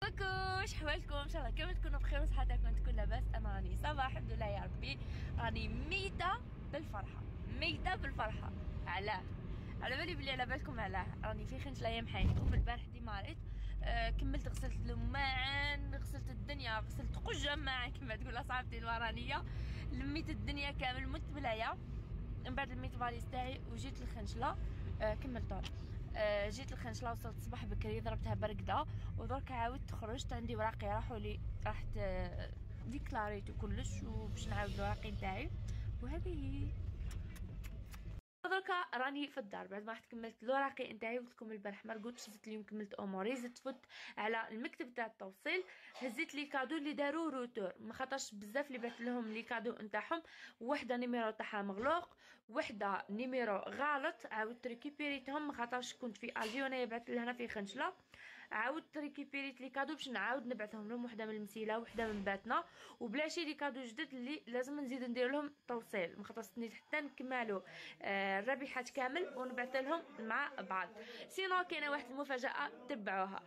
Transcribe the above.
كوكو، شحوالكم؟ ان شاء الله كامل تكونوا بخير وصحتكم تكون لاباس. انا راني صباح الحمد لله يا ربي، راني ميته بالفرحه ميته بالفرحه. على بالي بلي على بالكم علاه. راني في خنجله يا محايلكم البارح ديماريت. كملت غسلت الماعن، غسلت الدنيا، غسلت قجه معا كما تقول صاحبتي الورانيه. لميت الدنيا كامل مت بلايا. من بعد لميت فاليز تاعي وجيت للخنجله. كملت جيت الخنجله، وصلت صباح بكري، ضربتها برقده ودرك عاودت خرجت. عندي وراقي راحوا لي، رحت ديكلاريت وكلش، وباش نعاود الوراقي نتاعي. وهذه هي دركا راني في الدار بعد ما رحت كملت الوراقي نتاعي. قلت لكم البارح ما رقدتش، زدت اليوم كملت اموري، زدت فت على المكتب تاع التوصيل، هزيت لي كادو اللي داروا روتور، ما خاطرش بزاف اللي بعث لهم لي كادو نتاعهم، وحده نيميرو تاعها مغلوق، وحده نيميرو غلط، عاودت ريكيبيريتهم ما خاطرش كنت في الفيونيه بعث لهنا في خنجله. عاودت ريكيبيريت لي كادو باش نعاود نبعثهم لهم، وحده من المسيله وحده من باتنا، وبلاشي لي كادو جدد اللي لازم نزيد ندير لهم توصيل، ما خاطرش حتى نكملوا الربيحات كامل ونبعث لهم مع بعض. سينو كاينه واحد المفاجاه تبعوها.